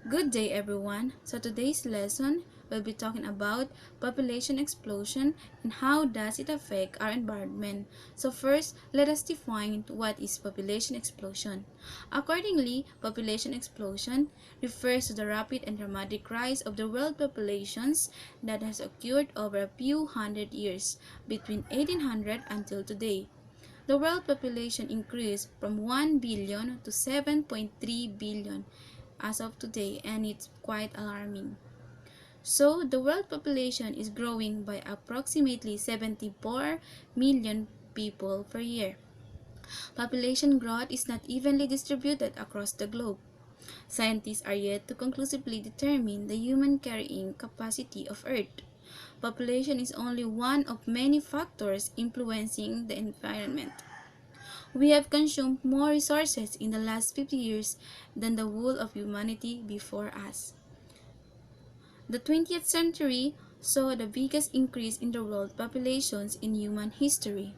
Good day everyone. So today's lesson we'll be talking about population explosion and how does it affect our environment. So first, let us define what is population explosion. Accordingly, population explosion refers to the rapid and dramatic rise of the world populations that has occurred over a few hundred years between 1800 until today. The world population increased from 1 billion to 7.3 billion as of today, and it's quite alarming. So, the world population is growing by approximately 74 million people per year. Population growth is not evenly distributed across the globe. Scientists are yet to conclusively determine the human carrying capacity of Earth. Population is only one of many factors influencing the environment. We have consumed more resources in the last 50 years than the whole of humanity before us. The 20th century saw the biggest increase in the world populations in human history.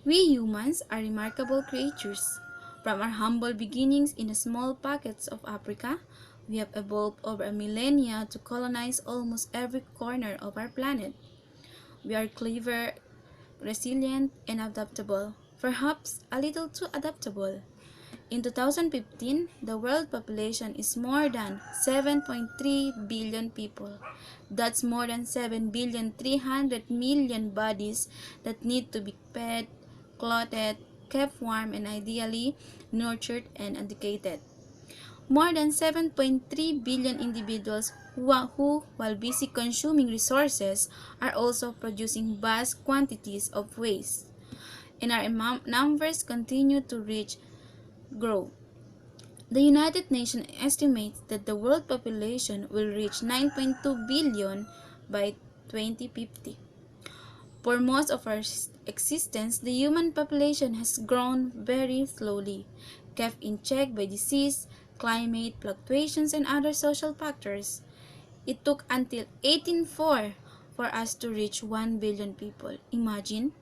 We humans are remarkable creatures. From our humble beginnings in the small pockets of Africa, we have evolved over a millennia to colonize almost every corner of our planet. We are clever, resilient, and adaptable, perhaps a little too adaptable. In 2015, the world population is more than 7.3 billion people. That's more than 7,300,000,000 bodies that need to be fed, clothed, kept warm, and ideally nurtured and educated. More than 7.3 billion individuals who, while busy consuming resources, are also producing vast quantities of waste. And our numbers continue to grow. The United Nations estimates that the world population will reach 9.2 billion by 2050. For most of our existence, the human population has grown very slowly, kept in check by disease, climate fluctuations, and other social factors. It took until 1804 for us to reach 1 billion people. Imagine.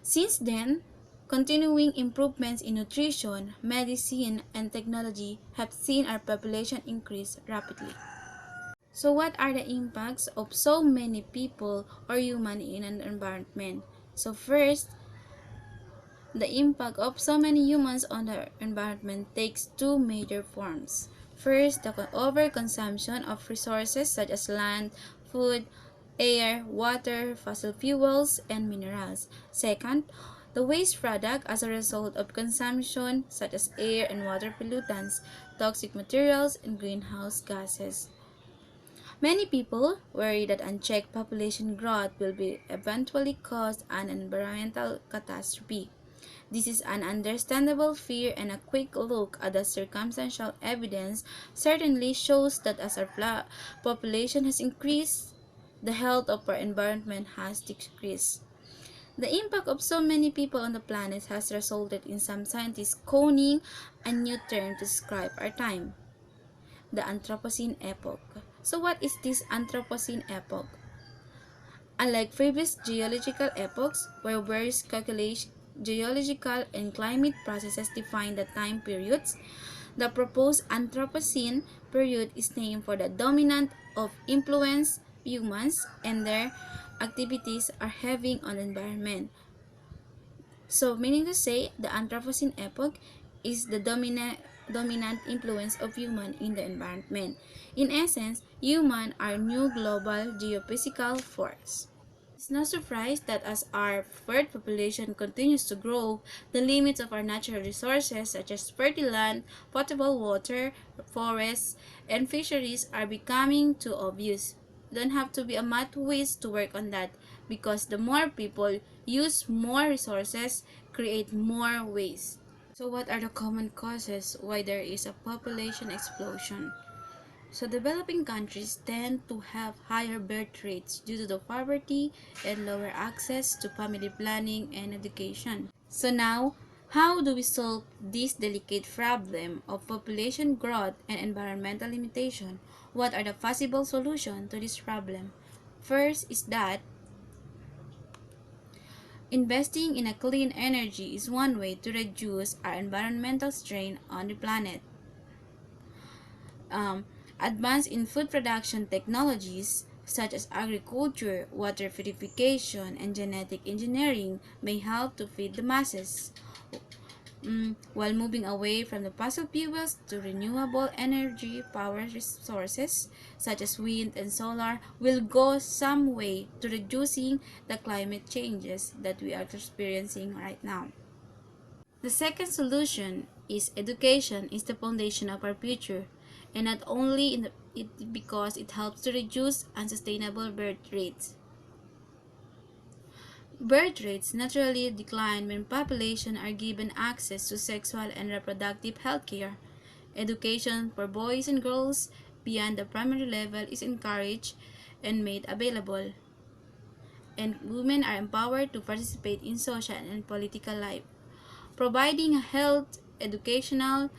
Since then, continuing improvements in nutrition, medicine, and technology have seen our population increase rapidly. So what are the impacts of so many people or human in an environment? So first, the impact of so many humans on the environment takes two major forms. First, the overconsumption of resources such as land, food, air, water, fossil fuels, and minerals. Second, the waste product as a result of consumption such as air and water pollutants, toxic materials, and greenhouse gases. Many people worry that unchecked population growth will eventually cause an environmental catastrophe. This is an understandable fear, and a quick look at the circumstantial evidence certainly shows that as our population has increased, the health of our environment has decreased. The impact of so many people on the planet has resulted in some scientists coining a new term to describe our time, the Anthropocene epoch. So what is this Anthropocene epoch? Unlike previous geological epochs, where various geological and climate processes define the time periods, the proposed Anthropocene period is named for the dominant of influence humans and their activities are having on the environment. So, meaning to say, the Anthropocene epoch is the dominant influence of human in the environment. In essence, human are new global geophysical force. It's no surprise that as our bird population continues to grow, the limits of our natural resources such as fertile land, potable water, forests, and fisheries are becoming too obvious. You don't have to be a math whiz to work on that because the more people use more resources, create more waste. So what are the common causes why there is a population explosion? So developing countries tend to have higher birth rates due to the poverty and lower access to family planning and education. So now, how do we solve this delicate problem of population growth and environmental limitation? What are the possible solutions to this problem? First is that investing in a clean energy is one way to reduce our environmental strain on the planet. Um, Advance in food production technologies such as agriculture, water purification, and genetic engineering may help to feed the masses, while moving away from the fossil fuels to renewable energy power sources such as wind and solar will go some way to reducing the climate changes that we are experiencing right now. The second solution is education is the foundation of our future, and not only because it helps to reduce unsustainable birth rates. Birth rates naturally decline when population are given access to sexual and reproductive health care. Education for boys and girls beyond the primary level is encouraged and made available, and women are empowered to participate in social and political life. Providing a health, educational,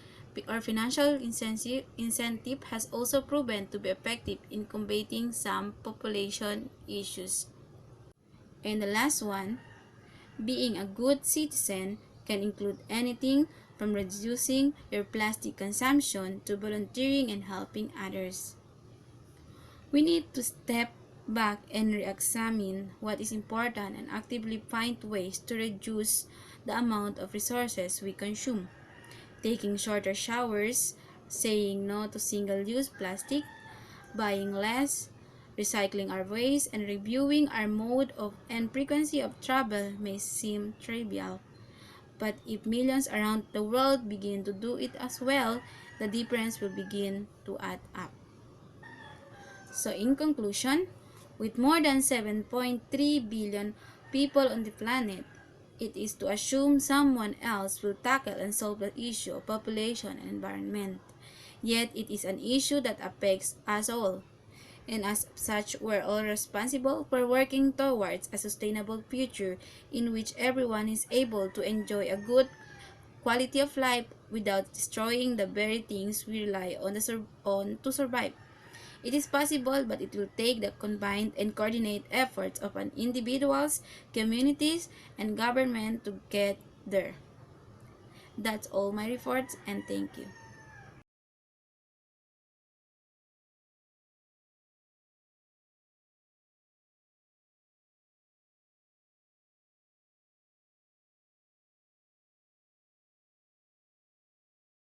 or financial incentive has also proven to be effective in combating some population issues. And the last one, being a good citizen can include anything from reducing your plastic consumption to volunteering and helping others. We need to step back and re-examine what is important and actively find ways to reduce the amount of resources we consume. Taking shorter showers, saying no to single-use plastic, buying less, recycling our waste, and reviewing our mode of and frequency of travel may seem trivial. But if millions around the world begin to do it as well, the difference will begin to add up. So in conclusion, with more than 7.3 billion people on the planet, it is to assume someone else will tackle and solve the issue of population and environment. Yet it is an issue that affects us all. And as such, we're all responsible for working towards a sustainable future in which everyone is able to enjoy a good quality of life without destroying the very things we rely on to survive. It is possible, but it will take the combined and coordinated efforts of an individuals, communities, and government to get there. That's all my reports, and thank you.